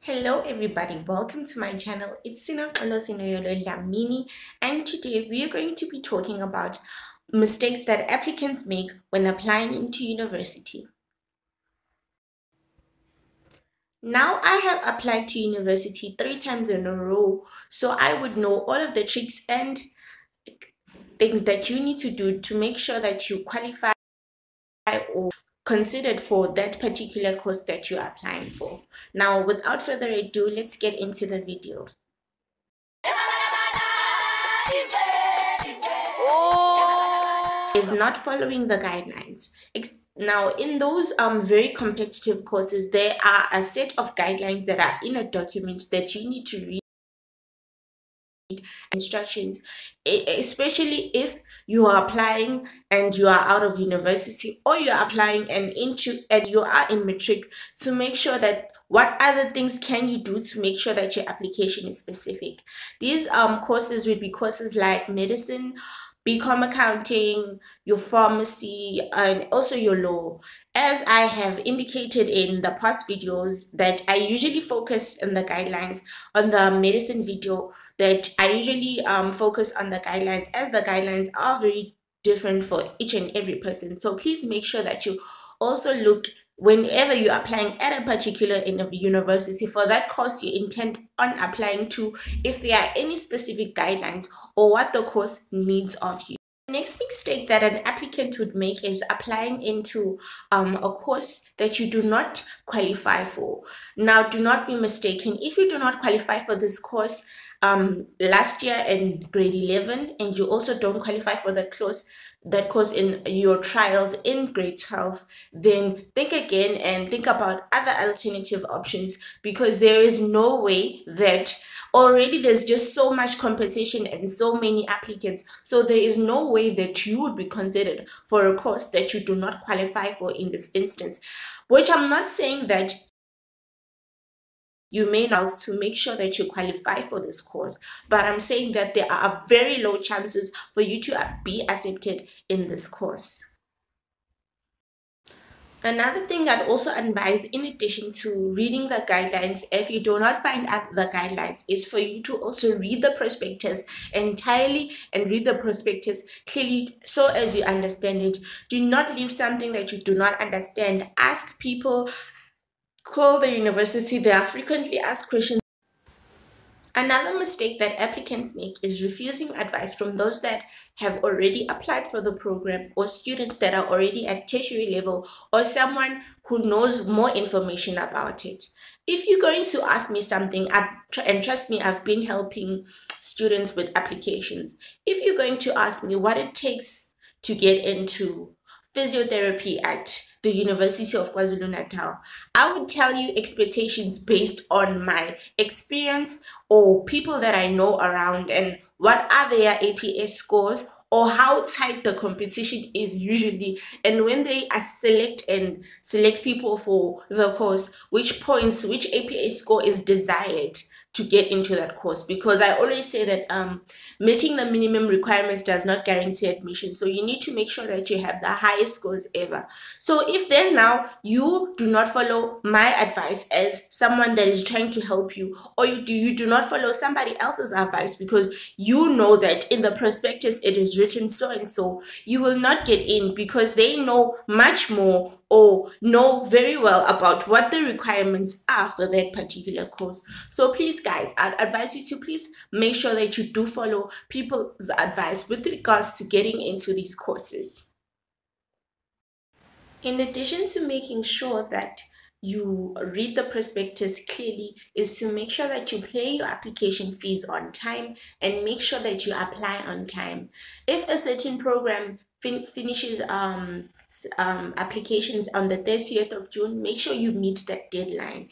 Hello everybody, welcome to my channel. It's Sinaqolo Sinoyolo Dlamini, and today we are going to be talking about mistakes that applicants make when applying into university. Now I have applied to university 3 times in a row, so I would know all of the tricks and things that you need to do to make sure that you qualify or considered for that particular course that you're applying for. Now, without further ado, let's get into the video. Is not following the guidelines. Now, in those very competitive courses, there are a set of guidelines that are in a document that you need to read instructions, especially if you are applying and you are out of university, or you are applying and you are in matric, to make sure that what other things can you do to make sure that your application is specific. These courses would be courses like medicine, BCom accounting, your pharmacy, and also your law. As I have indicated in the past videos, that I usually focus on the guidelines. On the medicine video, that I usually focus on the guidelines, as the guidelines are very different for each and every person. So please make sure that you also look whenever you're applying at a particular university for that course you intend on applying to, if there are any specific guidelines or what the course needs of you. Next mistake that an applicant would make is applying into a course that you do not qualify for. Now, do not be mistaken. If you do not qualify for this course last year in grade 11, and you also don't qualify for that course in your trials in grade 12, then think again and think about other alternative options, because there is no way that already there's just so much competition and so many applicants, so there is no way that you would be considered for a course that you do not qualify for in this instance. Which I'm not saying that you may not, to make sure that you qualify for this course, but I'm saying that there are very low chances for you to be accepted in this course. Another thing I'd also advise, in addition to reading the guidelines, if you do not find out the guidelines, is for you to also read the prospectus entirely and read the prospectus clearly so as you understand it. Do not leave something that you do not understand. Ask people, call the university. They are frequently asked questions. Another mistake that applicants make is refusing advice from those that have already applied for the program, or students that are already at tertiary level, or someone who knows more information about it. If you're going to ask me something, and trust me, I've been helping students with applications. If you're going to ask me what it takes to get into physiotherapy at the University of KwaZulu-Natal, I would tell you expectations based on my experience or people that I know around, and what are their APS scores, or how tight the competition is usually, and when they select people for the course, which APS score is desired to get into that course. Because I always say that meeting the minimum requirements does not guarantee admission, so you need to make sure that you have the highest scores ever. So if then now you do not follow my advice as someone that is trying to help you, or you do not follow somebody else's advice because you know that in the prospectus it is written so and so, you will not get in, because they know much more or know very well about what the requirements are for that particular course. So please guys, I'd advise you to please make sure that you do follow people's advice with regards to getting into these courses. In addition to making sure that you read the prospectus clearly, is to make sure that you pay your application fees on time and make sure that you apply on time. If a certain program finishes applications on the 30th of June, make sure you meet that deadline.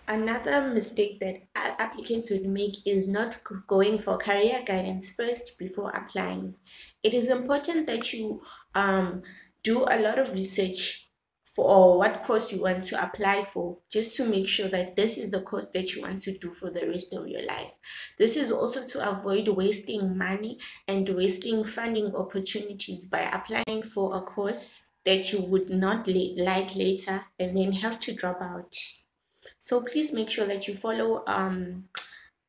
Another mistake that applicants would make is not going for career guidance first before applying. It is important that you do a lot of research for what course you want to apply for, just to make sure that this is the course that you want to do for the rest of your life. This is also to avoid wasting money and wasting funding opportunities by applying for a course that you would not like later and then have to drop out. So please make sure that you follow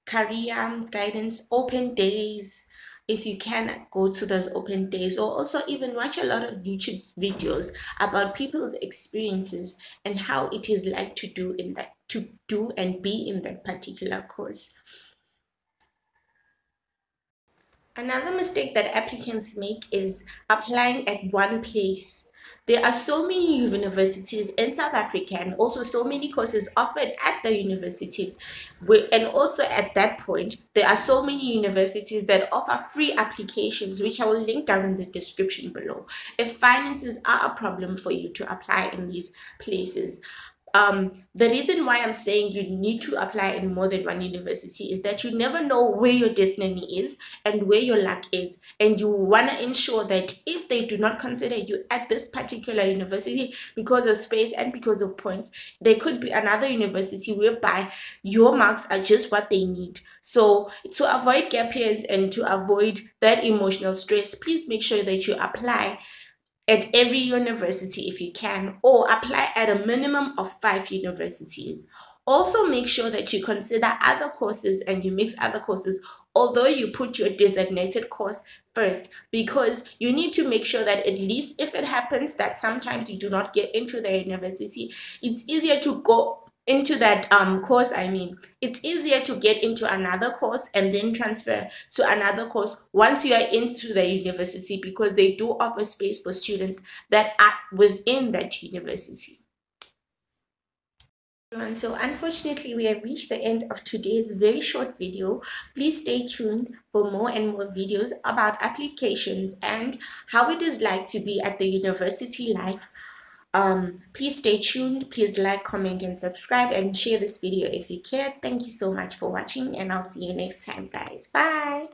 career guidance open days. If you can, go to those open days, or also even watch a lot of YouTube videos about people's experiences and how it is like to do and be in that particular course. Another mistake that applicants make is applying at one place. There are so many universities in South Africa and also so many courses offered at the universities. And also at that point, there are so many universities that offer free applications, which I will link down in the description below. If finances are a problem for you to apply in these places, the reason why I'm saying you need to apply in more than one university is that you never know where your destiny is and where your luck is, and you want to ensure that if they do not consider you at this particular university because of space and because of points, there could be another university whereby your marks are just what they need. So to avoid gap years and to avoid that emotional stress, please make sure that you apply at every university if you can, or apply at a minimum of 5 universities. Also, make sure that you consider other courses and you mix other courses, although you put your designated course first, because you need to make sure that at least if it happens that sometimes you do not get into the university, it's easier to go into that course. I mean, it's easier to get into another course and then transfer to another course once you are into the university, because they do offer space for students that are within that university. And so unfortunately, we have reached the end of today's very short video. Please stay tuned for more and more videos about applications and how it is like to be at the university life. Please stay tuned. Please like, comment, and subscribe, and share this video if you care. Thank you so much for watching, and I'll see you next time, guys. Bye.